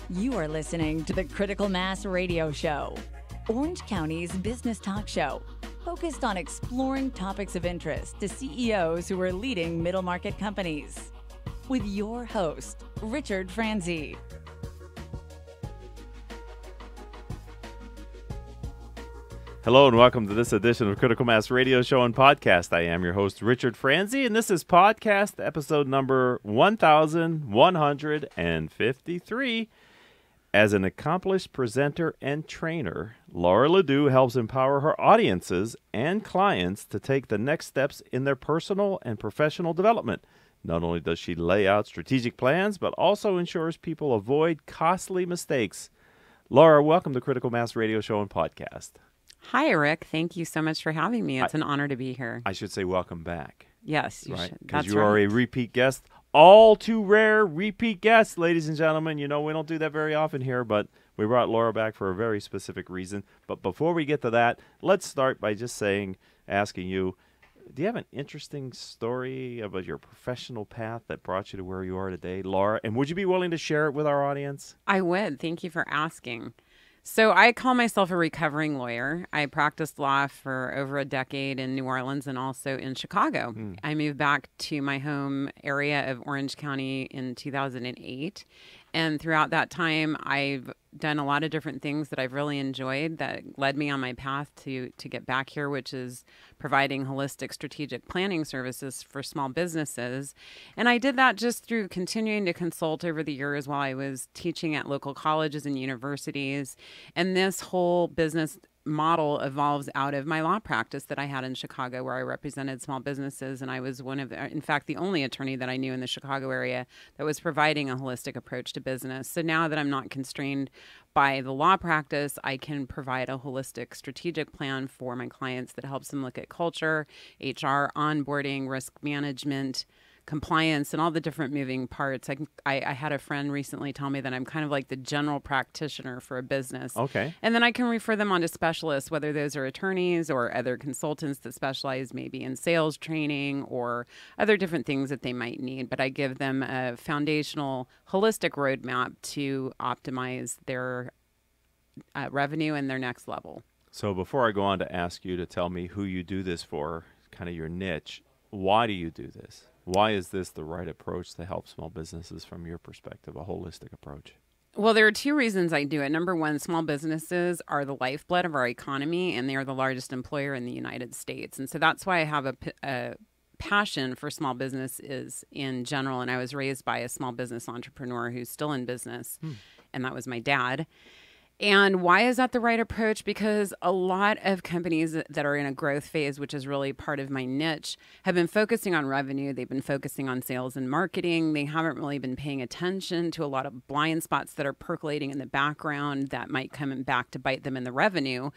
You are listening to the Critical Mass Radio Show, Orange County's business talk show, focused on exploring topics of interest to CEOs who are leading middle market companies. With your host, Richard Franzi. Hello and welcome to this edition of Critical Mass Radio Show and Podcast. I am your host, Richard Franzi, and this is podcast episode number 1153. As an accomplished presenter and trainer, Laua LeDoux helps empower her audiences and clients to take the next steps in their personal and professional development. Not only does she lay out strategic plans, but also ensures people avoid costly mistakes. Laura, welcome to Critical Mass Radio Show and Podcast. Hi, Rick. Thank you so much for having me. It's an honor to be here. I should say welcome back. Yes, you should. Because you are a repeat guest. All too rare repeat guests, ladies and gentlemen. You know, we don't do that very often here, but we brought Laura back for a very specific reason. But before we get to that, let's start by just asking you, do you have an interesting story about your professional path that brought you to where you are today, Laura? And would you be willing to share it with our audience? I would. Thank you for asking. So I call myself a recovering lawyer. I practiced law for over a decade in New Orleans and also in Chicago. I moved back to my home area of Orange County in 2008. And throughout that time, I've done a lot of different things that I've really enjoyed that led me on my path to get back here, which is providing holistic strategic planning services for small businesses. And I did that just through continuing to consult over the years while I was teaching at local colleges and universities. And this whole business model evolves out of my law practice that I had in Chicago, where I represented small businesses. And I was in fact, the only attorney that I knew in the Chicago area that was providing a holistic approach to business. So now that I'm not constrained by the law practice, I can provide a holistic strategic plan for my clients that helps them look at culture, HR, onboarding, risk management, compliance, and all the different moving parts. I had a friend recently tell me that I'm kind of like the general practitioner for a business. Okay. And then I can refer them on to specialists, whether those are attorneys or other consultants that specialize maybe in sales training or other different things that they might need. But I give them a foundational, holistic roadmap to optimize their revenue and their next level. So before I go on to ask you to tell me who you do this for, kind of your niche, why do you do this? Why is this the right approach to help small businesses from your perspective, a holistic approach? Well, there are two reasons I do it. Number one, small businesses are the lifeblood of our economy, and they are the largest employer in the United States. And so that's why I have a passion for small businesses in general. And I was raised by a small business entrepreneur who's still in business, and that was my dad. And why is that the right approach? Because a lot of companies that are in a growth phase, which is really part of my niche, have been focusing on revenue. They've been focusing on sales and marketing. They haven't really been paying attention to a lot of blind spots that are percolating in the background that might come back to bite them in the revenue,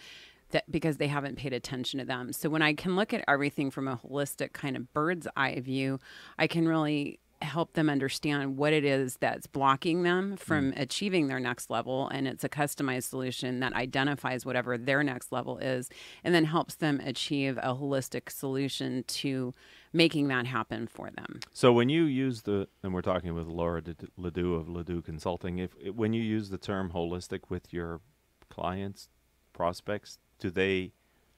because they haven't paid attention to them. So when I can look at everything from a holistic kind of bird's eye view, I can really help them understand what it is that's blocking them from achieving their next level. And it's a customized solution that identifies whatever their next level is and then helps them achieve a holistic solution to making that happen for them. So when you use and we're talking with Laura LeDoux of LeDoux Consulting, when you use the term holistic with your clients, prospects, do they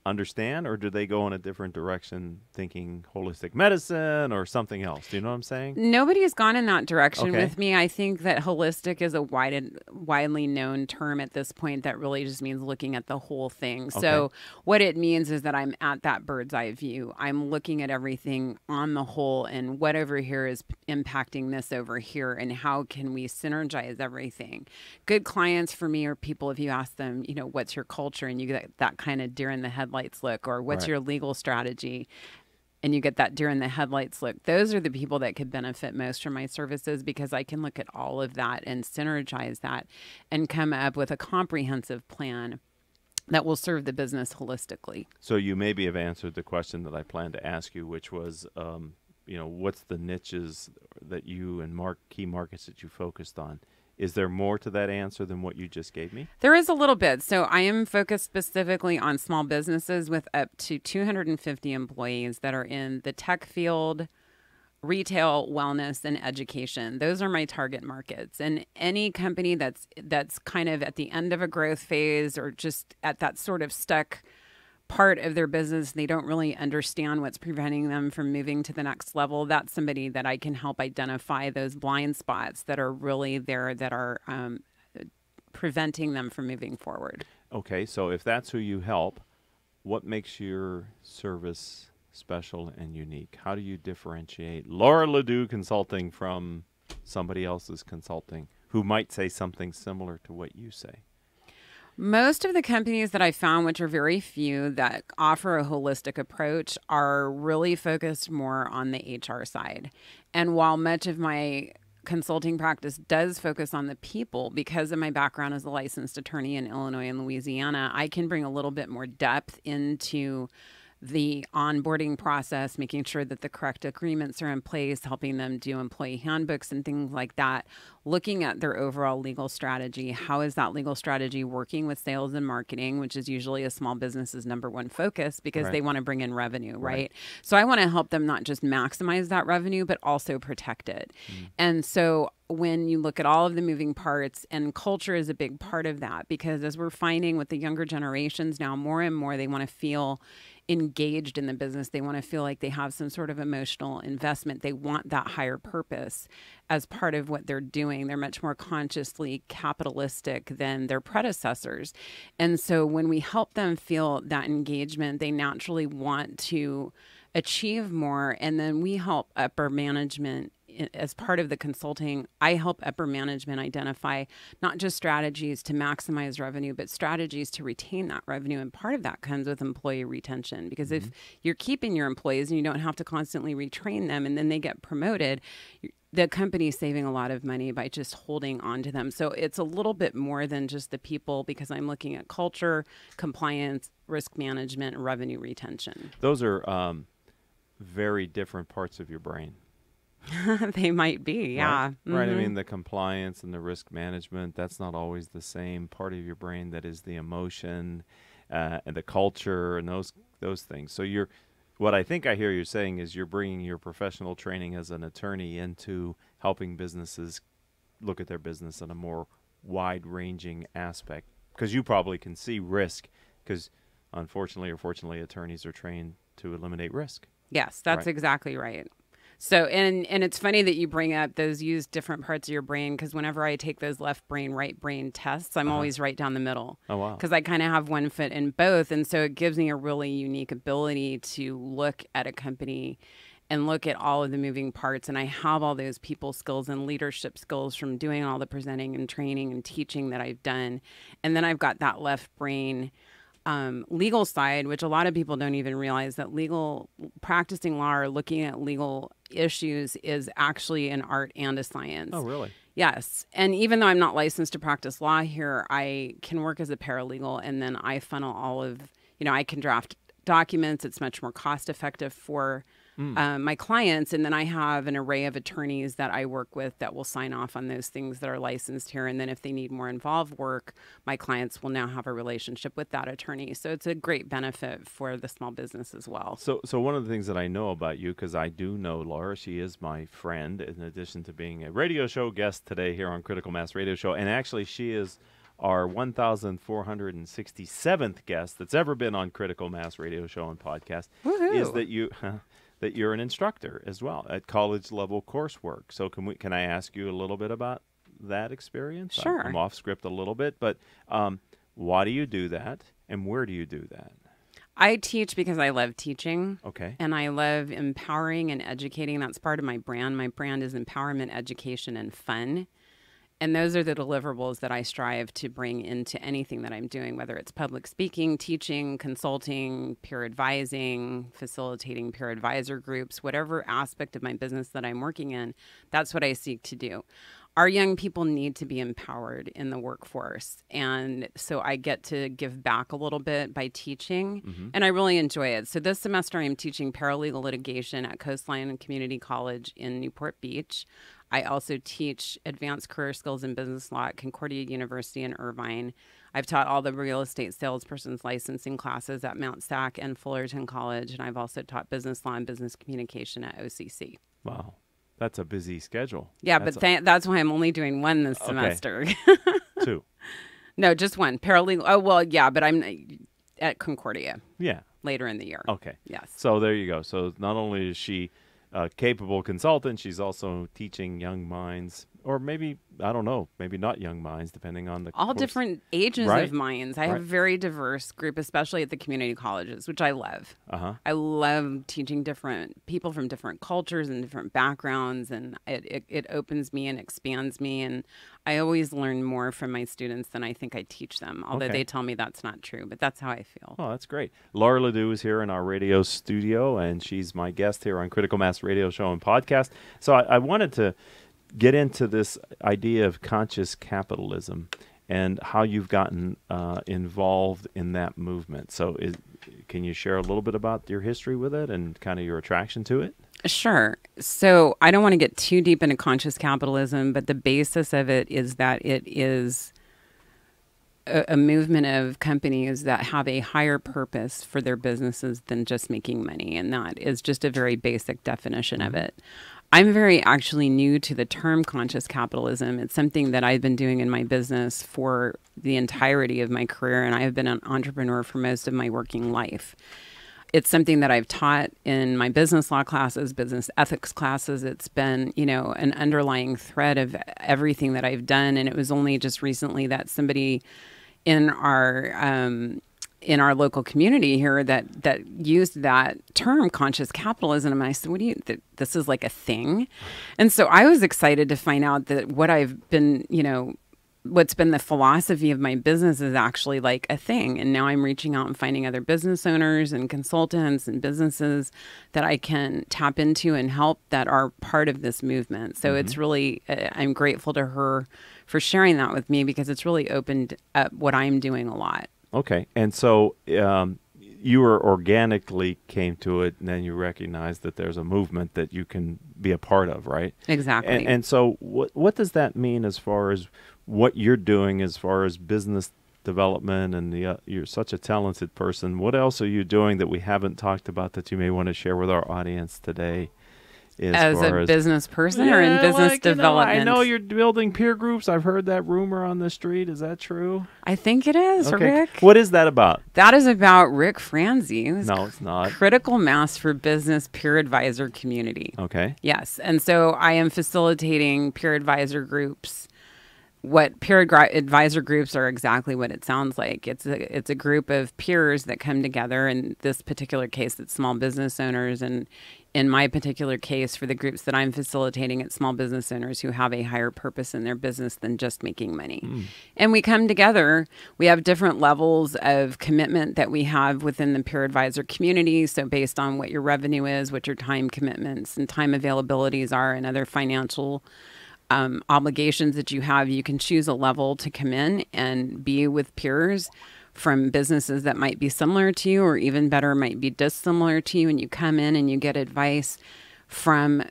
understand, or do they go in a different direction thinking holistic medicine or something else? Do you know what I'm saying? Nobody has gone in that direction with me. I think that holistic is a widely known term at this point that really just means looking at the whole thing. Okay. So what it means is that I'm at that bird's eye view. I'm looking at everything on the whole and what over here is impacting this over here and how can we synergize everything. Good clients for me are people, if you ask them, what's your culture, and you get that kind of deer in the headlights look, or what's your legal strategy, and you get that deer in the headlights look. Those are the people that could benefit most from my services, because I can look at all of that and synergize that and come up with a comprehensive plan that will serve the business holistically. So you maybe have answered the question that I planned to ask you, which was, what's the niches that you and key markets that you focused on? Is there more to that answer than what you just gave me? There is a little bit. So I am focused specifically on small businesses with up to 250 employees that are in the tech field, retail, wellness, and education. Those are my target markets. And any company that's kind of at the end of a growth phase or just at that sort of stuck part of their business, they don't really understand what's preventing them from moving to the next level. That's somebody that I can help identify those blind spots that are really there that are preventing them from moving forward. Okay, so if that's who you help, what makes your service special and unique? How do you differentiate Laura LeDoux Consulting from somebody else's consulting who might say something similar to what you say? Most of the companies that I found, which are very few, that offer a holistic approach are really focused more on the HR side. And while much of my consulting practice does focus on the people, because of my background as a licensed attorney in Illinois and Louisiana, I can bring a little bit more depth into the onboarding process, making sure that the correct agreements are in place, helping them do employee handbooks and things like that, looking at their overall legal strategy. How is that legal strategy working with sales and marketing, which is usually a small business's number one focus because they want to bring in revenue, right? So I want to help them not just maximize that revenue, but also protect it. And so when you look at all of the moving parts, and culture is a big part of that, because as we're finding with the younger generations now, more and more they want to feel engaged in the business. They want to feel like they have some sort of emotional investment. They want that higher purpose as part of what they're doing. They're much more consciously capitalistic than their predecessors. And so when we help them feel that engagement, they naturally want to achieve more. And then we help upper management as part of the consulting. I help upper management identify not just strategies to maximize revenue, but strategies to retain that revenue. And part of that comes with employee retention, because if you're keeping your employees and you don't have to constantly retrain them and then they get promoted, the company's saving a lot of money by just holding on to them. So it's a little bit more than just the people, because I'm looking at culture, compliance, risk management, and revenue retention. Those are very different parts of your brain. They might be, yeah. Right. I mean, the compliance and the risk management, that's not always the same part of your brain. That is the emotion and the culture and those things. So what I think I hear you saying is you're bringing your professional training as an attorney into helping businesses look at their business in a more wide-ranging aspect, because you probably can see risk, because unfortunately or fortunately, attorneys are trained to eliminate risk. Yes, that's exactly right. So, and it's funny that you bring up those use different parts of your brain, because whenever I take those left brain, right brain tests, I'm always right down the middle. Oh, wow. Because I kind of have one foot in both. And so it gives me a really unique ability to look at a company and look at all of the moving parts. And I have all those people skills and leadership skills from doing all the presenting and training and teaching that I've done. And then I've got that left brain legal side, which a lot of people don't even realize, that practicing law or looking at legal issues is actually an art and a science. Oh, really? Yes. And even though I'm not licensed to practice law here, I can work as a paralegal, and then I funnel all of, I can draft documents. It's much more cost effective for my clients. And then I have an array of attorneys that I work with that will sign off on those things that are licensed here. And then if they need more involved work, my clients will now have a relationship with that attorney. So it's a great benefit for the small business as well. So one of the things that I know about you, because I do know Laura, she is my friend, in addition to being a radio show guest today here on Critical Mass Radio Show. And actually, she is our 1,467th guest that's ever been on Critical Mass Radio Show and podcast. Woohoo. Is that you're an instructor as well at college level coursework. So can I ask you a little bit about that experience? Sure. I'm off script a little bit, but why do you do that, and where do you do that? I teach because I love teaching. Okay. And I love empowering and educating. That's part of my brand. My brand is empowerment, education, and fun. And those are the deliverables that I strive to bring into anything that I'm doing, whether it's public speaking, teaching, consulting, peer advising, facilitating peer advisor groups, whatever aspect of my business that I'm working in, that's what I seek to do. Our young people need to be empowered in the workforce. And so I get to give back a little bit by teaching, and I really enjoy it. So this semester I'm teaching paralegal litigation at Coastline Community College in Newport Beach. I also teach advanced career skills in business law at Concordia University in Irvine. I've taught all the real estate salesperson's licensing classes at Mount SAC and Fullerton College, and I've also taught business law and business communication at OCC. Wow. That's a busy schedule. Yeah, but that's why I'm only doing one this semester. 2. No, just one. Paralegal. Oh, well, yeah, but I'm at Concordia. Yeah. Later in the year. Okay. Yes. So there you go. So not only is she a capable consultant, she's also teaching young minds, or maybe, I don't know, maybe not young minds, depending on the all course. Different ages right. of minds. I have a very diverse group, especially at the community colleges, which I love. Uh-huh. I love teaching different people from different cultures and different backgrounds, and it opens me and expands me, and I always learn more from my students than I think I teach them, although they tell me that's not true, but that's how I feel. Oh, that's great. Laura LeDoux is here in our radio studio, and she's my guest here on Critical Mass Radio Show and Podcast. So I wanted to get into this idea of conscious capitalism and how you've gotten involved in that movement. So can you share a little bit about your history with it and kind of your attraction to it? Sure. So I don't want to get too deep into conscious capitalism, but the basis of it is that it is a movement of companies that have a higher purpose for their businesses than just making money. And that is just a very basic definition of it. I'm very actually new to the term conscious capitalism. It's something that I've been doing in my business for the entirety of my career, and I have been an entrepreneur for most of my working life. It's something that I've taught in my business law classes, business ethics classes. It's been, an underlying thread of everything that I've done. And it was only just recently that somebody in our local community here that used that term conscious capitalism. And I said, this is like a thing. And so I was excited to find out that what I've been, what's been the philosophy of my business is actually like a thing. And now I'm reaching out and finding other business owners and consultants and businesses that I can tap into and help that are part of this movement. So it's really, I'm grateful to her for sharing that with me, because it's really opened up what I'm doing a lot. Okay. And so you were organically came to it, and then you recognized that there's a movement that you can be a part of, right? Exactly. And so what does that mean as far as what you're doing as far as business development? And you're such a talented person. What else are you doing that we haven't talked about that you may want to share with our audience today? As a business person or in business development? I know you're building peer groups. I've heard that rumor on the street. Is that true? I think it is, okay. Rick. What is that about? That is about Rick Franzi. No, it's not. Critical Mass for Business Peer Advisor Community. Okay. Yes. And so I am facilitating peer advisor groups. What peer advisor groups are exactly what it sounds like. It's a group of peers that come together. In this particular case, it's small business owners. And in my particular case, for the groups that I'm facilitating, it's small business owners who have a higher purpose in their business than just making money. And we come together. We have different levels of commitment that we have within the peer advisor community. So based on what your revenue is, what your time commitments and time availabilities are, and other financial obligations that you have, you can choose a level to come in and be with peers from businesses that might be similar to you, or even better, might be dissimilar to you. And you come in and you get advice from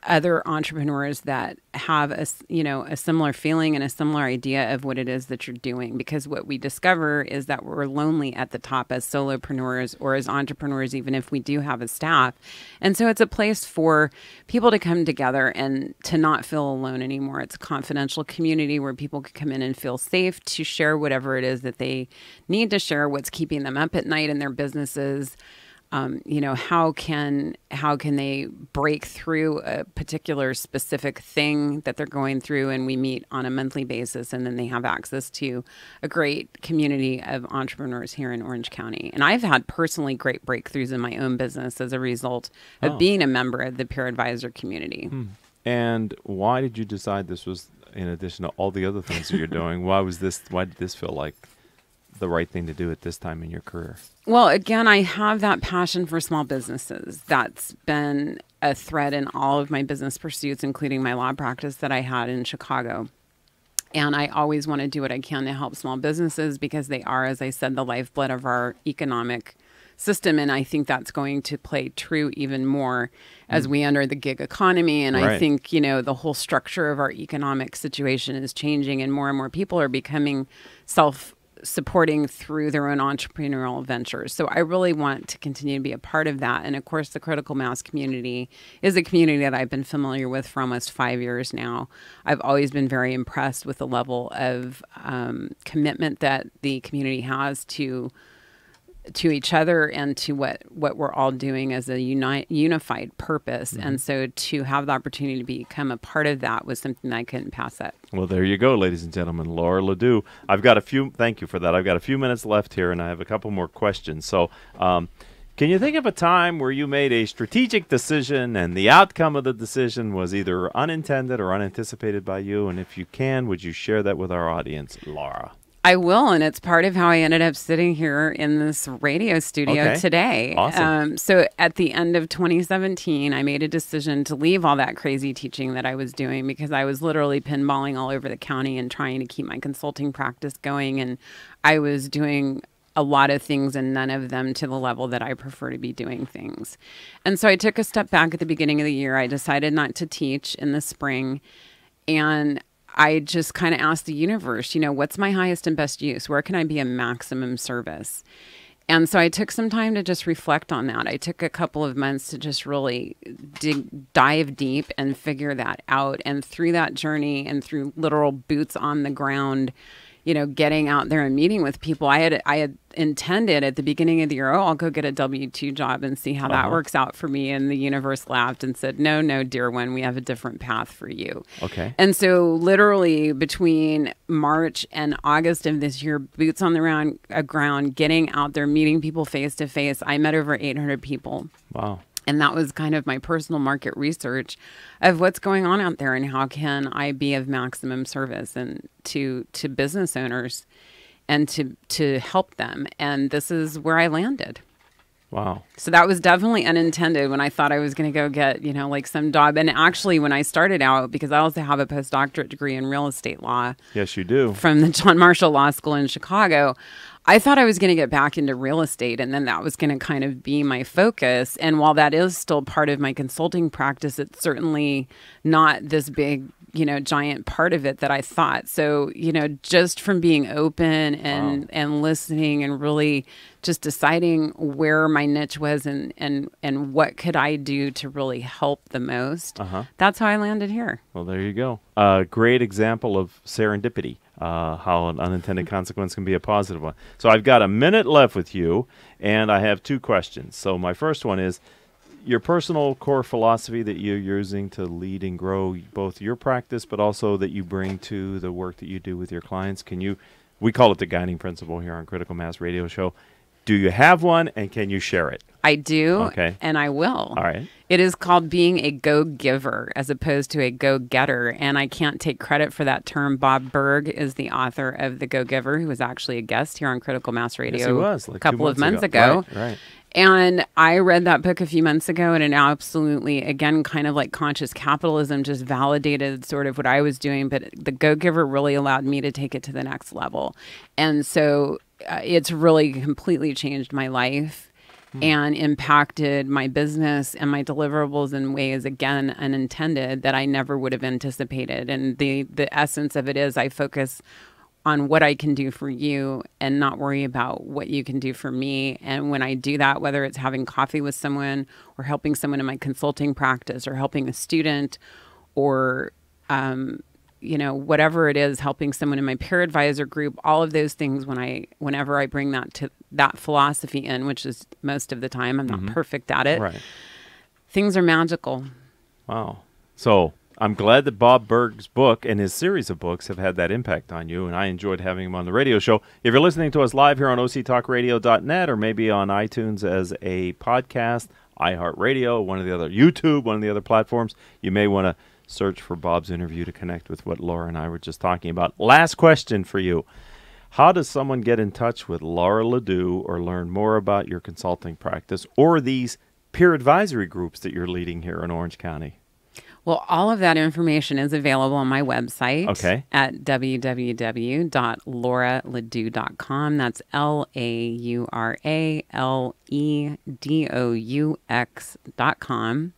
other entrepreneurs that have a similar feeling and a similar idea of what it is that you're doing. Because what we discover is that we're lonely at the top as solopreneurs or as entrepreneurs, even if we do have a staff. And so it's a place for people to come together and to not feel alone anymore. It's a confidential community where people can come in and feel safe to share whatever it is that they need to share, what's keeping them up at night in their businesses. How can they break through a particular specific thing that they're going through, and we meet on a monthly basis, and then they have access to a great community of entrepreneurs here in Orange County. And I've had personally great breakthroughs in my own business as a result of being a member of the peer advisor community. And why did you decide this was, in addition to all the other things that you're doing, why did this feel like the right thing to do at this time in your career? Well, again, I have that passion for small businesses. That's been a thread in all of my business pursuits, including my law practice that I had in Chicago. And I always want to do what I can to help small businesses, because they are, as I said, the lifeblood of our economic system. And I think that's going to play true even more as we enter the gig economy. And I think, the whole structure of our economic situation is changing, and more people are becoming supporting through their own entrepreneurial ventures. So I really want to continue to be a part of that. And of course, the critical mass community is a community that I've been familiar with for almost 5 years now. I've always been very impressed with the level of commitment that the community has to each other and to what we're all doing as a unified purpose. Mm-hmm. And so to have the opportunity to become a part of that was something that I couldn't pass up. Well, there you go, ladies and gentlemen. Laura LeDoux. Thank you for that. I've got a few minutes left here, and I have a couple more questions. So can you think of a time where you made a strategic decision and the outcome of the decision was either unintended or unanticipated by you? And if you can, would you share that with our audience, Laura? I will, and it's part of how I ended up sitting here in this radio studio today. Awesome. So at the end of 2017, I made a decision to leave all that crazy teaching that I was doing because I was literally pinballing all over the county and trying to keep my consulting practice going, and I was doing a lot of things and none of them to the level that I prefer to be doing things. And so I took a step back at the beginning of the year. I decided not to teach in the spring, and I just kind of asked the universe, what's my highest and best use? Where can I be a maximum service? And so I took some time to just reflect on that. I took a couple of months to just really dive deep and figure that out. And through that journey and through literal boots on the ground, getting out there and meeting with people, I had intended at the beginning of the year, I'll go get a W-2 job and see how that works out for me. And the universe laughed and said, no, dear one, we have a different path for you. Okay. And so literally between March and August of this year, boots on the ground, getting out there, meeting people face to face, I met over 800 people. Wow. And that was kind of my personal market research of what's going on out there and how can I be of maximum service and to business owners and to help them. And this is where I landed. Wow. So that was definitely unintended when I thought I was going to go get, some job. And actually, when I started out, because I also have a postdoctorate degree in real estate law. Yes, you do. From the John Marshall Law School in Chicago, I thought I was going to get back into real estate, and then that was going to kind of be my focus. And while that is still part of my consulting practice, it's certainly not this big, giant part of it that I thought. So, just from being open and listening and really just deciding where my niche was and what could I do to really help the most, that's how I landed here. Well, there you go. Great example of serendipity. How an unintended consequence can be a positive one. So I've got a minute left with you, and I have two questions. So my first one is your personal core philosophy that you're using to lead and grow both your practice, but also that you bring to the work that you do with your clients. We call it the guiding principle here on Critical Mass Radio Show. Do you have one, and can you share it? I do, okay, and I will. All right. It is called being a go-giver as opposed to a go-getter, and I can't take credit for that term. Bob Berg is the author of The Go-Giver, who was actually a guest here on Critical Mass Radio yes, he was, like a couple of months ago. Right. And I read that book a few months ago, and it absolutely, again, kind of like conscious capitalism, just validated sort of what I was doing. But The Go-Giver really allowed me to take it to the next level. And so it's really completely changed my life and impacted my business and my deliverables in ways, again, unintended that I never would have anticipated. And the essence of it is I focus on what I can do for you and not worry about what you can do for me. And when I do that, whether it's having coffee with someone or helping someone in my consulting practice or helping a student or, whatever it is, helping someone in my peer advisor group, all of those things, whenever I bring that philosophy in, which is most of the time, I'm not perfect at it, right, things are magical. Wow. So I'm glad that Bob Berg's book and his series of books have had that impact on you, and I enjoyed having him on the radio show. If you're listening to us live here on octalkradio.net or maybe on iTunes as a podcast, iHeartRadio, YouTube, one of the other platforms, you may want to search for Bob's interview to connect with what Laura and I were just talking about. Last question for you. How does someone get in touch with Laura LeDoux or learn more about your consulting practice or these peer advisory groups that you're leading here in Orange County? Well, all of that information is available on my website at www.lauraledoux.com. That's LauraleDoux.com.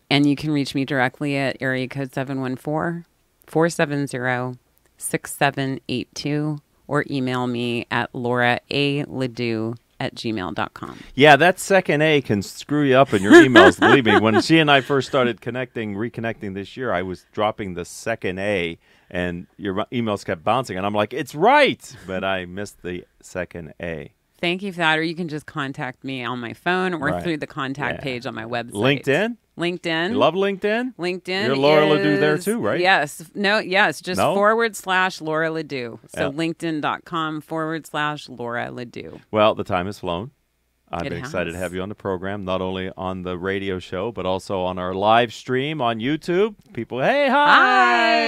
And you can reach me directly at area code 714-470-6782 or email me at lauraledoux@gmail.com. Yeah, that second A can screw you up in your emails. Believe me, when she and I first started reconnecting this year, I was dropping the second A, and your emails kept bouncing, and I'm like, it's right, but I missed the second A. Thank you for that. Or you can just contact me on my phone or Right. through the contact page on my website. LinkedIn? You love LinkedIn? LinkedIn. You're Laura LeDoux there too, right? Yes. Just No? /Laura LeDoux. So Yeah. LinkedIn.com/Laura LeDoux. Well, the time has flown. I've been It excited to has. have you on the program, not only on the radio show, but also on our live stream on YouTube. People, hey, hi!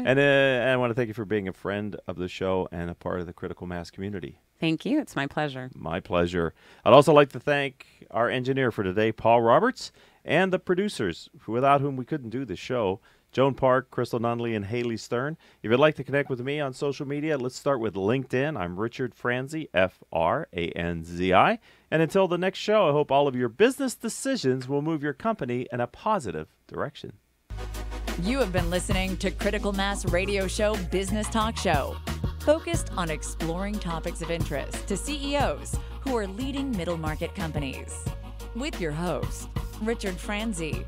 And I want to thank you for being a friend of the show and a part of the Critical Mass community. Thank you. It's my pleasure. My pleasure. I'd also like to thank our engineer for today, Paul Roberts, and the producers, without whom we couldn't do the show, Joan Park, Crystal Nunley, and Haley Stern. If you'd like to connect with me on social media, let's start with LinkedIn. I'm Richard Franzi, Franzi. And until the next show, I hope all of your business decisions will move your company in a positive direction. You have been listening to Critical Mass Radio Show Business Talk Show, focused on exploring topics of interest to CEOs who are leading middle market companies. With your host, Richard Franzi.